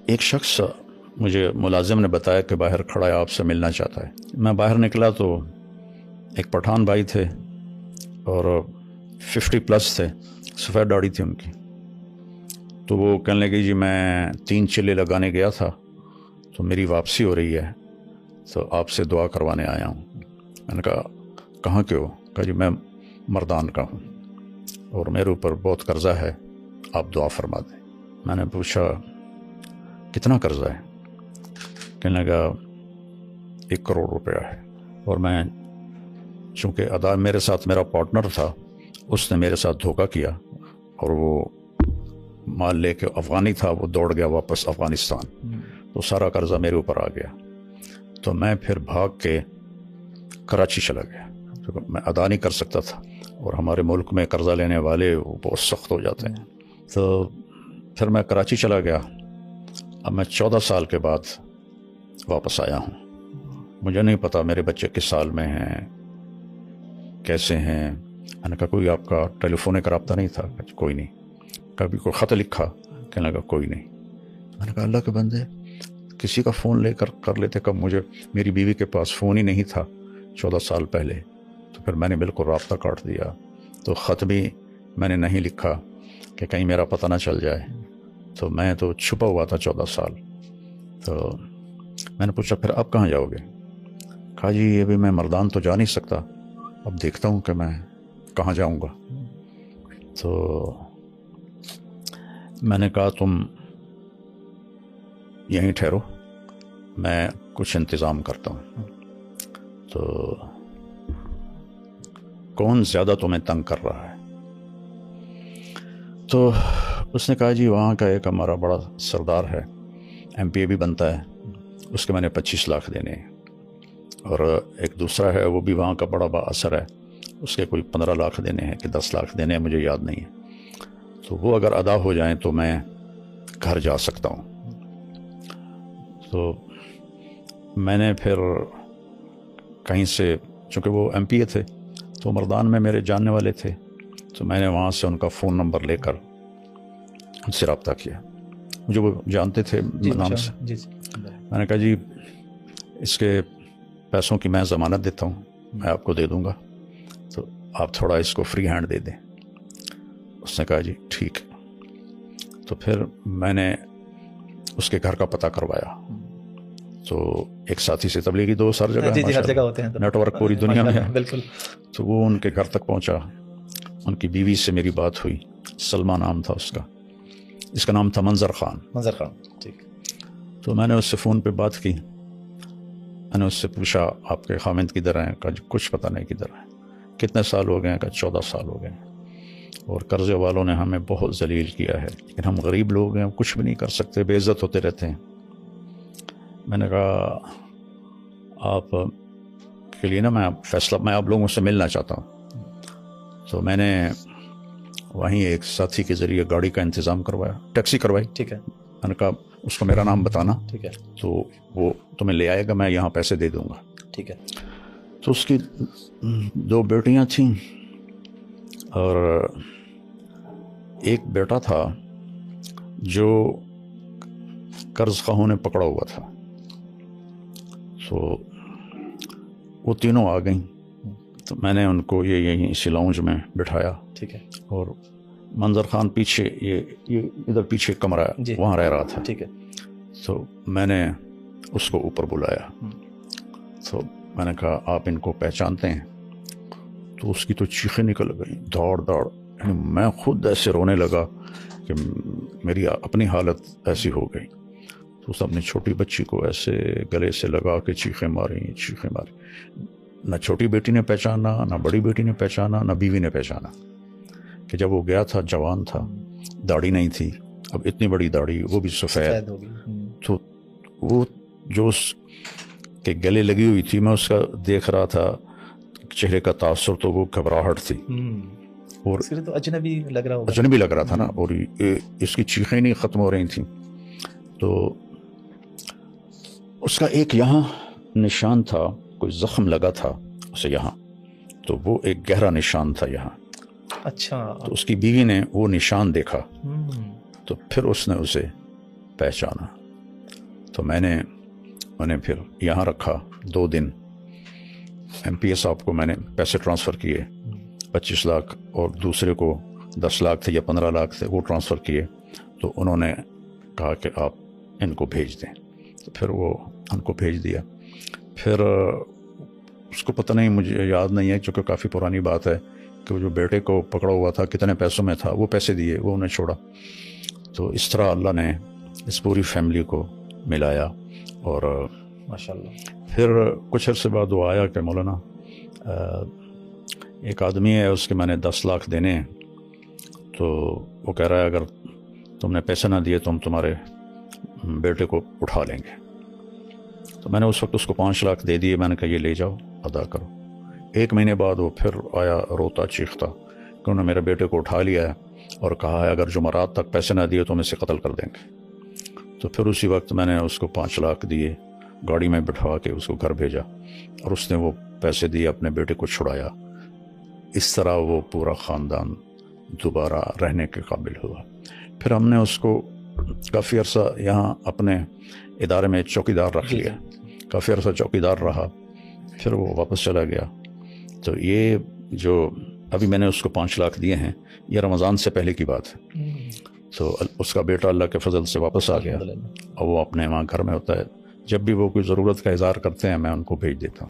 ایک شخص مجھے ملازم نے بتایا کہ باہر کھڑا ہے، آپ سے ملنا چاہتا ہے. میں باہر نکلا تو ایک پٹھان بھائی تھے اور 50+ تھے، سفید داڑھی تھی ان کی. تو وہ کہنے لگے جی میں 3 چلے لگانے گیا تھا تو میری واپسی ہو رہی ہے تو آپ سے دعا کروانے آیا ہوں. میں نے کہا کہاں کے ہو؟ کہا جی میں مردان کا ہوں اور میرے اوپر بہت قرضہ ہے، آپ دعا فرما دیں. میں نے پوچھا کتنا قرضہ ہے؟ کہنے لگا 1 کروڑ روپیہ ہے. اور میں چونکہ میرے ساتھ میرا پارٹنر تھا، اس نے میرے ساتھ دھوکہ کیا اور وہ مال لے کے افغانی تھا، وہ دوڑ گیا واپس افغانستان، تو سارا قرضہ میرے اوپر آ گیا. تو میں پھر بھاگ کے کراچی چلا گیا کیونکہ میں ادا نہیں کر سکتا تھا، اور ہمارے ملک میں قرضہ لینے والے وہ بہت سخت ہو جاتے ہیں. تو پھر میں کراچی چلا گیا. اب میں 14 سال کے بعد واپس آیا ہوں. مجھے نہیں پتا میرے بچے کس سال میں ہیں، کیسے ہیں. میں نے کہا کوئی آپ کا ٹیلیفونک رابطہ نہیں تھا؟ کوئی نہیں. کبھی کوئی خط لکھا؟ کہنے لگا کوئی نہیں. میں نے کہا اللہ کے بندے کسی کا فون لے کر لیتے. کب مجھے میری بیوی کے پاس فون ہی نہیں تھا 14 سال پہلے. تو پھر میں نے بالکل رابطہ کاٹ دیا. تو خط بھی میں نے نہیں لکھا کہ کہیں میرا پتہ نہ چل جائے. تو میں تو چھپا ہوا تھا 14 سال. تو میں نے پوچھا پھر اب کہاں جاؤ گے؟ کہا جی ابھی میں مردان تو جا نہیں سکتا، اب دیکھتا ہوں کہ میں کہاں جاؤں گا. تو میں نے کہا تم یہیں ٹھہرو، میں کچھ انتظام کرتا ہوں. تو کون زیادہ تمہیں تنگ کر رہا ہے؟ تو اس نے کہا جی وہاں کا ایک ہمارا بڑا سردار ہے، MP بھی بنتا ہے، اس کے میں نے 25 لاکھ دینے ہیں. اور ایک دوسرا ہے وہ بھی وہاں کا بڑا با اثر ہے، اس کے کوئی 15 لاکھ دینے ہیں کہ 10 لاکھ دینے ہیں، مجھے یاد نہیں ہے. تو وہ اگر ادا ہو جائیں تو میں گھر جا سکتا ہوں. تو میں نے پھر کہیں سے، چونکہ وہ MP تھے تو مردان میں میرے جاننے والے تھے، تو میں نے وہاں سے ان کا فون نمبر لے کر ان سے رابطہ کیا. مجھے وہ جانتے تھے نام سے. میں نے کہا جی اس کے پیسوں کی میں ضمانت دیتا ہوں، میں آپ کو دے دوں گا، تو آپ تھوڑا اس کو فری ہینڈ دے دیں. اس نے کہا جی ٹھیک. تو پھر میں نے اس کے گھر کا پتہ کروایا. تو ایک ساتھی سے تبلیغی دوست ہر جگہ ہر جگہ ہوتے ہیں، نیٹ ورک پوری دنیا میں ہے. بالکل. تو وہ ان کے گھر تک پہنچا. ان کی بیوی سے میری بات ہوئی، سلمہ نام تھا اس کا، اس کا نام تھا منظر خان. ٹھیک. تو میں نے اس سے فون پہ بات کی. میں نے اس سے پوچھا آپ کے خامند کدھر ہیں؟ کہا کچھ پتہ نہیں کدھر ہے. کتنے سال ہو گئے ہیں؟ کہا 14 سال ہو گئے ہیں، اور قرضے والوں نے ہمیں بہت ذلیل کیا ہے، لیکن ہم غریب لوگ ہیں، کچھ بھی نہیں کر سکتے، بے عزت ہوتے رہتے ہیں. میں نے کہا آپ کے لیے نا میں فیصلہ، میں آپ لوگوں سے ملنا چاہتا ہوں. تو میں نے وہیں ایک ساتھی کے ذریعے گاڑی کا انتظام کروایا، ٹیکسی کروائی. ٹھیک ہے. میں نے کہا اس کو میرا نام بتانا، ٹھیک ہے. تو وہ تمہیں لے آئے گا، میں یہاں پیسے دے دوں گا. ٹھیک ہے. تو اس کی 2 بیٹیاں تھیں اور ایک بیٹا تھا جو قرض خواہوں نے پکڑا ہوا تھا. تو وہ تینوں آ گئیں. تو میں نے ان کو یہیں اسی لاؤنج میں بٹھایا. ٹھیک ہے. اور منظر خان پیچھے، یہ ادھر پیچھے کمرہ وہاں رہ رہا تھا. ٹھیک ہے. تو میں نے اس کو اوپر بلایا. تو میں نے کہا آپ ان کو پہچانتے ہیں؟ تو اس کی تو چیخیں نکل گئیں، دوڑ دوڑ. میں خود ایسے رونے لگا کہ میری اپنی حالت ایسی ہو گئی. تو اس اپنی چھوٹی بچی کو ایسے گلے سے لگا کے چیخیں ماری. نہ چھوٹی بیٹی نے پہچانا، نہ بڑی بیٹی نے پہچانا، نہ بیوی نے پہچانا کہ جب وہ گیا تھا جوان تھا، داڑھی نہیں تھی، اب اتنی بڑی داڑھی، وہ بھی سفید. تو وہ جو اس کے گلے لگی ہوئی تھی، میں اس کا دیکھ رہا تھا چہرے کا تاثر، تو وہ گھبراہٹ تھی اور تو اجنبی لگ رہا تھا نا. اور اس کی چیخیں نہیں ختم ہو رہی تھیں. تو اس کا ایک یہاں نشان تھا، کوئی زخم لگا تھا اسے یہاں، تو وہ ایک گہرا نشان تھا یہاں. اچھا. تو اس کی بیوی نے وہ نشان دیکھا تو پھر اس نے اسے پہچانا. تو میں نے انہیں پھر یہاں رکھا 2 دن. ایم پی اے صاحب کو میں نے پیسے ٹرانسفر کیے 25 لاکھ اور دوسرے کو 10 لاکھ تھے یا 15 لاکھ تھے وہ ٹرانسفر کیے. تو انہوں نے کہا کہ آپ ان کو بھیج دیں. تو پھر وہ ان کو بھیج دیا. پھر اس کو پتہ نہیں, مجھے یاد نہیں ہے چونکہ کافی پرانی بات ہے, کہ وہ جو بیٹے کو پکڑا ہوا تھا کتنے پیسوں میں تھا, وہ پیسے دیے, وہ انہیں چھوڑا. تو اس طرح اللہ نے اس پوری فیملی کو ملایا. اور ماشاءاللہ. پھر کچھ عرصے بعد وہ آیا کہ مولانا ایک آدمی ہے, اس کے میں نے 10 لاکھ دینے ہیں, تو وہ کہہ رہا ہے اگر تم نے پیسے نہ دیے تو ہم تمہارے بیٹے کو اٹھا لیں گے. تو میں نے اس وقت اس کو 5 لاکھ دے دیے. میں نے کہا یہ لے جاؤ, ادا کرو. 1 مہینے بعد وہ پھر آیا روتا چیختا کہ انہوں نے میرے بیٹے کو اٹھا لیا ہے اور کہا ہے اگر جمعرات تک پیسے نہ دیے تو ہم اسے قتل کر دیں گے. تو پھر اسی وقت میں نے اس کو 5 لاکھ دیے, گاڑی میں بٹھا کے اس کو گھر بھیجا, اور اس نے وہ پیسے دیے, اپنے بیٹے کو چھڑایا. اس طرح وہ پورا خاندان دوبارہ رہنے کے قابل ہوا. پھر ہم نے اس کو کافی عرصہ یہاں اپنے ادارے میں چوکیدار رکھ لیا. کافی عرصہ چوکیدار رہا, پھر وہ واپس چلا گیا. تو یہ جو ابھی میں نے اس کو 5 لاکھ دیے ہیں, یہ رمضان سے پہلے کی بات ہے. تو اس کا بیٹا اللہ کے فضل سے واپس آ گیا, اور وہ اپنے وہاں گھر میں ہوتا ہے. جب بھی وہ کوئی ضرورت کا اظہار کرتے ہیں میں ان کو بھیج دیتا ہوں.